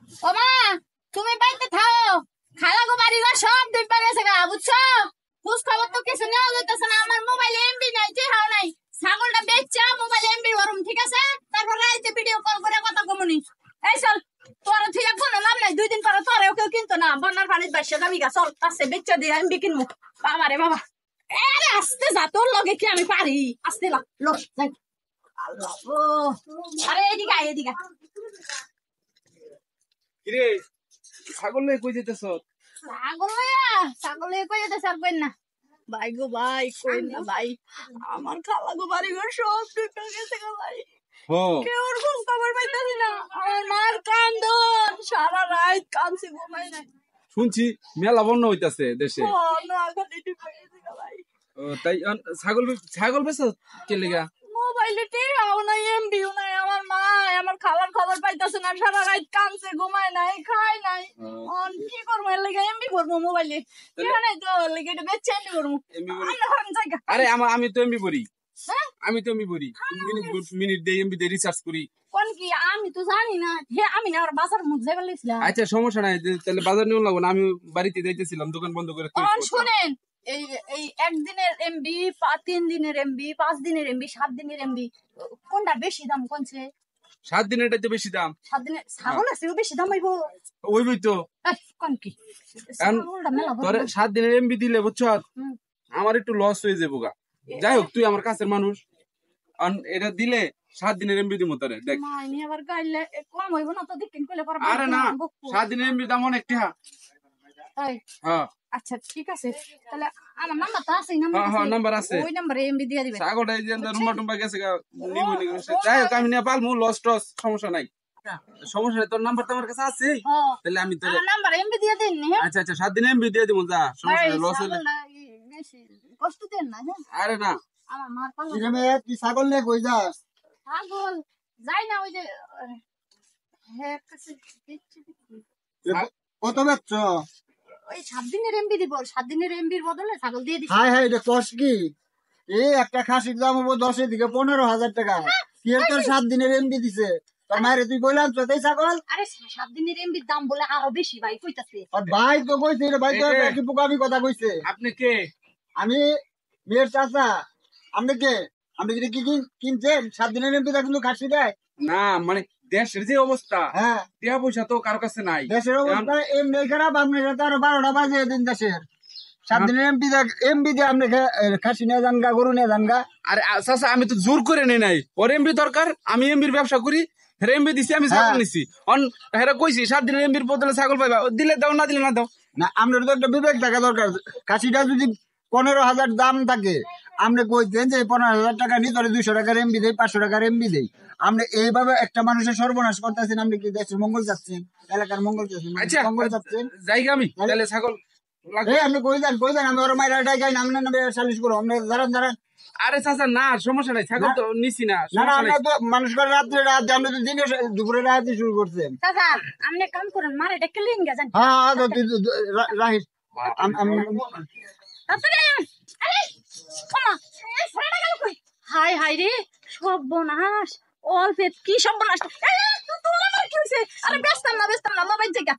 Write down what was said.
ও মা, তুমি বাইতে থাও। খালা গো বাড়ি ঘর সব দুই গেছে গা, বুঝছো? খোঁজ খবর তো কিছু নেওয়া যাইতেছে না। আমার মোবাইলে এমবি নাই, যে হাও নাই। ছাগলটা বেচা মোবাইলে এমবি ওরম, ঠিক আছে? তারপর রাইতে ভিডিও কল করে কথা কমুনি। এই চল, তোর থেকে কোনো লাভ নাই। 2 দিন পরে তোরেও কেউ কিনতো না। বন্যার পানির বাইশে যাবি গা, চল কাছে বেচা দিয়ে এমবি কিনবো। বাবা রে বাবা, আরে আস্তে যা, তোর লগে কি আমি পারি? আস্তে লা লো যাই। আল্লাহ গো, আরে এদিকে আয়, এদিকে আয়। কিরে ছাগল লয়ে কই যেতেছ? ছাগল কই যেতে ছাড়বেন না ভাই গো, ভাই কই না ভাই। আমার খালা গো বাড়ি ঘর সব ডুবে গেছে গো ভাই। কেউ ওর খোঁজ খবর পাইতেছি না। আমার মার কান্দন, সারা রাত কাঁদছে, ঘুমাই নাই। শুনছি মেলা বন্যা হইতাছে দেশে। তাই ছাগল ছাগল বেচ কে লেগা? মোবাইলে টিহাও নাই, এমবিও নাই। আমার মা আমার খালার খবর পাইতেছে না, সারা রাত কাঁদছে, ঘুমায় নাই, খায় নাই। কি করবো? এর লেগে এমবি করবো মোবাইলে। টিহা নাই তো, লেগে এটা বেচে এমবি করবো। আরে আমি তো এমবি করি। আমি তো এমবি করি, মিনিট দিয়ে এমবি দিয়ে রিচার্জ করি। কোন কি? আমি তো জানি না। হে, আমি না আর বাজার মুখ যাইবার লাগছিলাম। আচ্ছা সমস্যা নাই, তাহলে বাজার নিয়ে লাগবো না। আমি বাড়িতে যাইতেছিলাম, দোকান বন্ধ করে। শুনেন, এই এই একদিনের এমবি, 3 দিনের এমবি, 5 দিনের এমবি, 7 দিনের এমবি, কোনটা বেশি দাম? কোনছে? 7 দিনেরটা তো বেশি দাম। 7 দিনের ছাগল আছে বেশি দাম হইব? ওইবই তো। কোন কি? তোরে 7 দিনের এমবি দিলে বুঝছ, আমার একটু লস হয়ে যাবো গা। যাই হোক, তুই আমার কাছের মানুষ, এটা দিলে 7 দিনের এমবি দিমু তোরে। দেখ মাইনি আবার গাইলে কম হইব না তো? দেখেন কইলে পরে। আরে না, 7 দিনের এমবি দাম অনেক টাকা। হ্যাঁ আচ্ছা ঠিক আছে, তাহলে আমার নাম্বার তো আছে। নাম্বার আছে, ওই নাম্বারে এমবি দিয়ে দিবেন। ছাগলটা এই যে রুম্বা টুম্বা গেছে গা, যাই হোক আমি নিয়ে পালমু, লস টস সমস্যা নাই। সমস্যা নাই, তোর নাম্বার তো আমার কাছে আছে। তাহলে আমি তোর নাম্বার এমবি দিয়ে দিন। আচ্ছা আচ্ছা 7 দিনের এমবি দিয়ে দিমু। যা, সমস্যা নাই, লস হইলে বেশি কষ্ট দেন না। আরে না, আমার মার পালা। তুই ছাগল নিয়ে কই যাস? ছাগল যাই না, ওই যে কত বেচছ? ওই 7 দিনের এমবি দিব। 7 দিনের এমবির বদলে ছাগল দিয়ে দিছি। হাই হাই, এটা কষ্ট কি? এই একটা খাসির দাম হবো 10 থেকে 15,000 টাকা। কি এর তোর 7 দিনের এমবি দিছে? তোর মায়ের তুই কইলাম তো তাই ছাগল? আরে 7 দিনের এমবির দাম বলে আরো বেশি ভাই কইতাছে। আর ভাই তো কইছে, রে ভাই তো কি পোকামি কথা কইছে। আপনি কে? আমি মেয়ের চাচা। আপনি কে? আপনি যদি কি কিনছেন? 7 দিনের এমবি দা কিন্তু খাসি দেয় না, মানে দেশের যে অবস্থা, হ্যাঁ টাকা পয়সা তো কারো কাছে নাই। দেশের অবস্থা এমনি খারাপ। আপনি তো আরো 12টা বাজে দিন দেশের। 7 দিনের এমবি দিয়ে আপনি খাসি নিয়ে যান গা, গরু নিয়ে যান গা। আরে চাচা, আমি তো জোর করে নেই নাই। ওর এমবি দরকার, আমি এমবির ব্যবসা করি। হেরে এমবি দিছি, আমি ছাগল নিছি। হেরা কইছি 7 দিনের এমবির বদলে ছাগল পাইবা, দিলে দাও, না দিলে না দাও। না, আপনার তো একটা বিবেক থাকা দরকার। খাসিটা যদি 15,000 দাম থাকে, আপনি কইছেন যে 15,000 টাকা নি তোরে 200 টাকার এমবি দেই, 500 টাকার এমবি দেই। আপনি এইভাবে একটা মানুষের সর্বনাশ করতেছেন। আপনি কি দেশের মঙ্গল চাচ্ছেন? এলাকার মঙ্গল চাচ্ছেন? আচ্ছা মঙ্গল চাচ্ছেন? যাইগা আমি তাহলে ছাগল আপনি কইছেন আমি ওর মায়ের ডাকাই না, আপনার নামে সালিশ করো। আপনি দাঁড়ান। আরে চাচা না, সমস্যা নাই, ছাগল তো নিছি না। না আমরা তো মানুষ করে রাত্রে রাত, আপনি তো দিনে দুপুরে রাতে শুরু করছেন। দাদা আপনি কাম করেন, মার এটা ক্লিন গা জান। হ্যাঁ তুই রাহিস। হাই হাই রে, সর্বনাশ। অল্পে কি সর্বনাশ। আরে ব্যস্ত না মোবাইল থেকে।